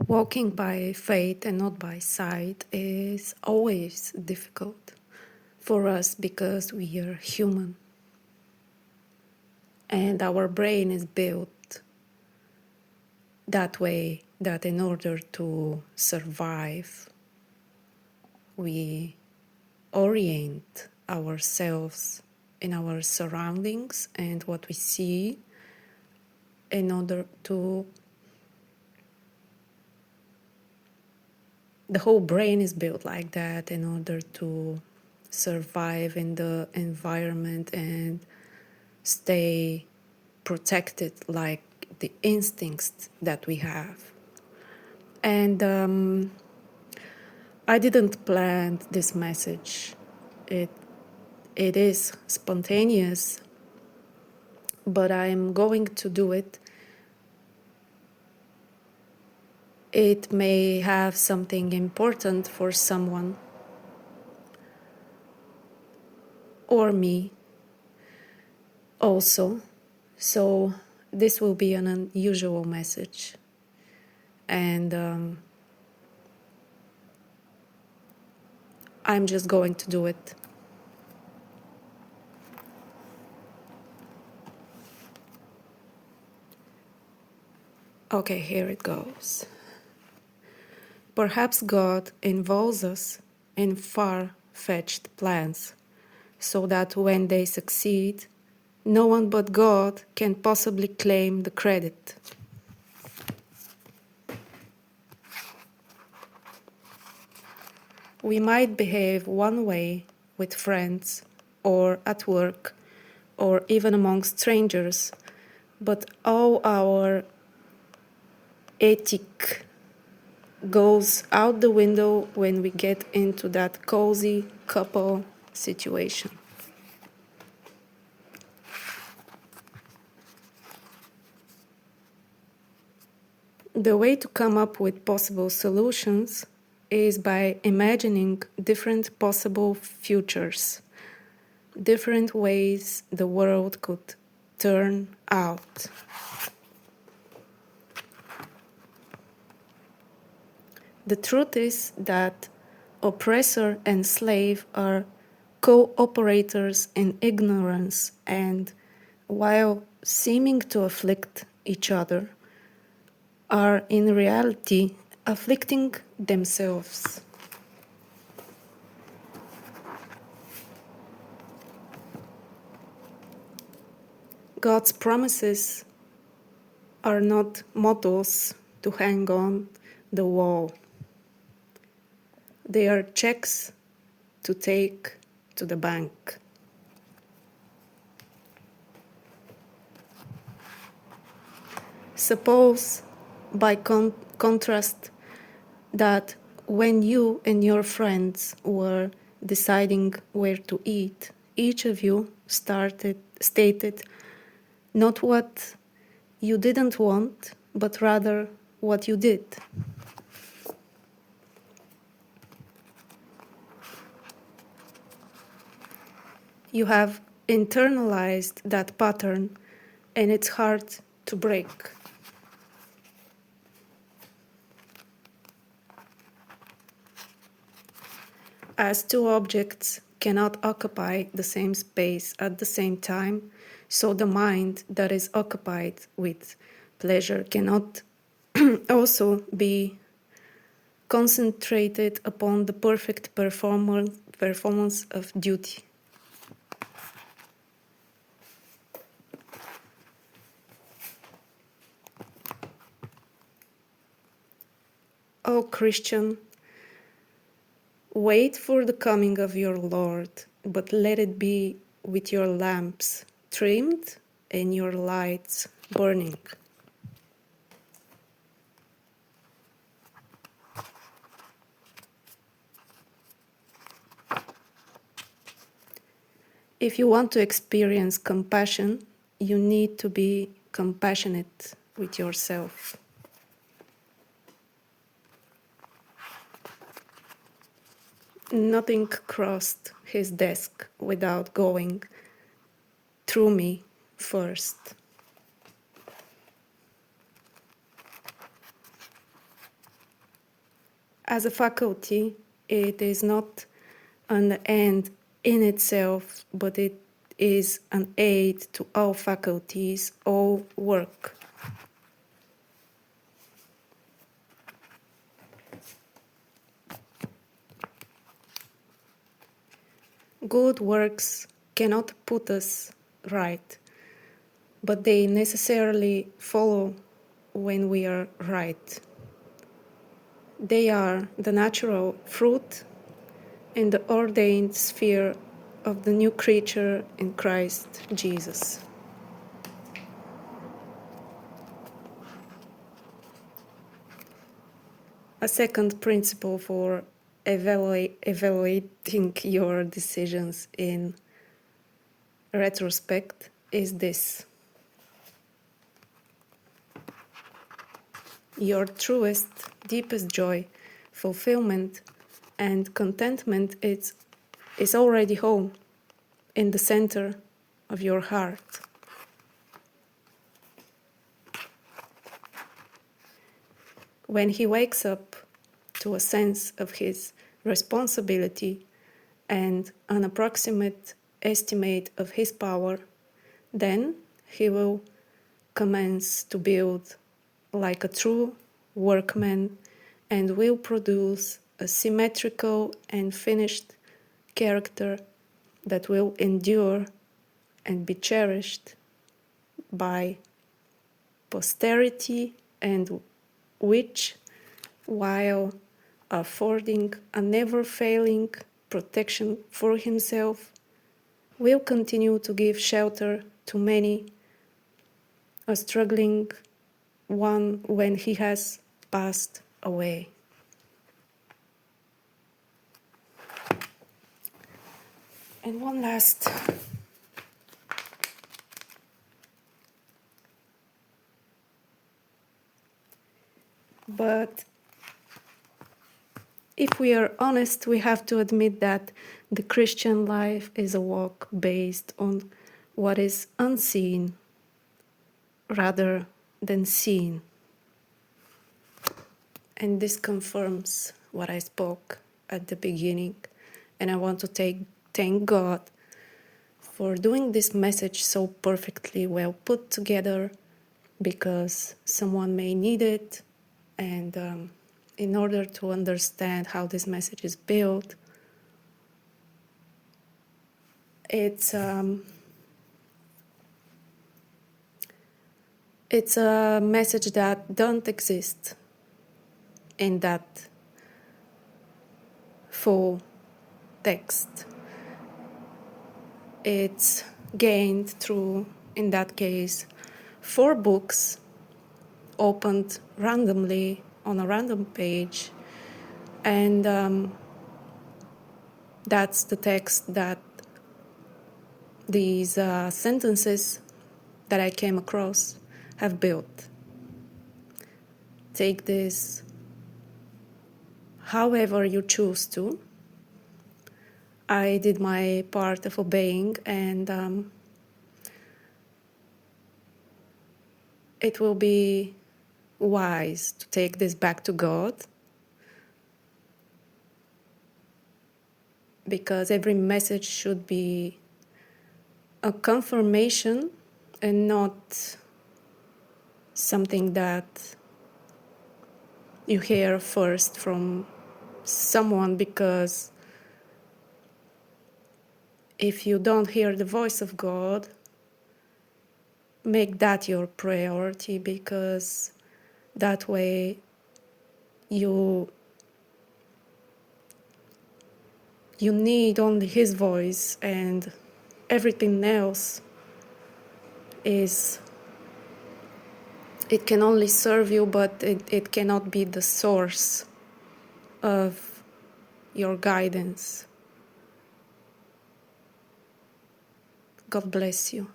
Walking by faith and not by sight is always difficult for us because we are human and our brain is built that way, that in order to survive we orient ourselves in our surroundings and what we see in order to the whole brain is built like that in order to survive in the environment and stay protected like the instincts that we have. And I didn't plan this message. It is spontaneous, but I'm going to do it. It may have something important for someone or me also. So this will be an unusual message. And I'm just going to do it. Okay, here it goes. Perhaps God involves us in far-fetched plans, so that when they succeed, no one but God can possibly claim the credit. We might behave one way with friends, or at work, or even among strangers, but all our ethic goes out the window when we get into that cozy couple situation. The way to come up with possible solutions is by imagining different possible futures, different ways the world could turn out. The truth is that oppressor and slave are co-operators in ignorance, and while seeming to afflict each other, are in reality afflicting themselves. God's promises are not mottos to hang on the wall. They are checks to take to the bank. Suppose, by contrast, that when you and your friends were deciding where to eat, each of you stated not what you didn't want, but rather what you did. You have internalized that pattern, and it's hard to break. As two objects cannot occupy the same space at the same time, so the mind that is occupied with pleasure cannot also be concentrated upon the perfect performance of duty. O Christian, wait for the coming of your Lord, but let it be with your lamps trimmed and your lights burning. If you want to experience compassion, you need to be compassionate with yourself. Nothing crossed his desk without going through me first. As a faculty, it is not an end in itself, but it is an aid to all faculties, all work. Good works cannot put us right, but they necessarily follow when we are right. They are the natural fruit in the ordained sphere of the new creature in Christ Jesus. A second principle for evaluating your decisions in retrospect is this. Your truest, deepest joy, fulfillment, and contentment is already home in the center of your heart. When he wakes up to a sense of his responsibility and an approximate estimate of his power, then he will commence to build like a true workman and will produce a symmetrical and finished character that will endure and be cherished by posterity, and which, while affording a never-failing protection for himself, will continue to give shelter to many, a struggling one when he has passed away. And one last. But if we are honest, we have to admit that the Christian life is a walk based on what is unseen rather than seen. And this confirms what I spoke at the beginning. And I want to thank God for doing this message so perfectly well put together, because someone may need it. And in order to understand how this message is built, it's a message that don't exist in that full text. It's gained through, in that case, 4 books opened randomly on a random page, and that's the text that these sentences that I came across have built. Take this however you choose to. I did my part of obeying, and it will be wise to take this back to God, because every message should be a confirmation and not something that you hear first from someone, because if you don't hear the voice of God, make that your priority, because that way you need only his voice, and everything else it can only serve you, but it cannot be the source of your guidance. God bless you.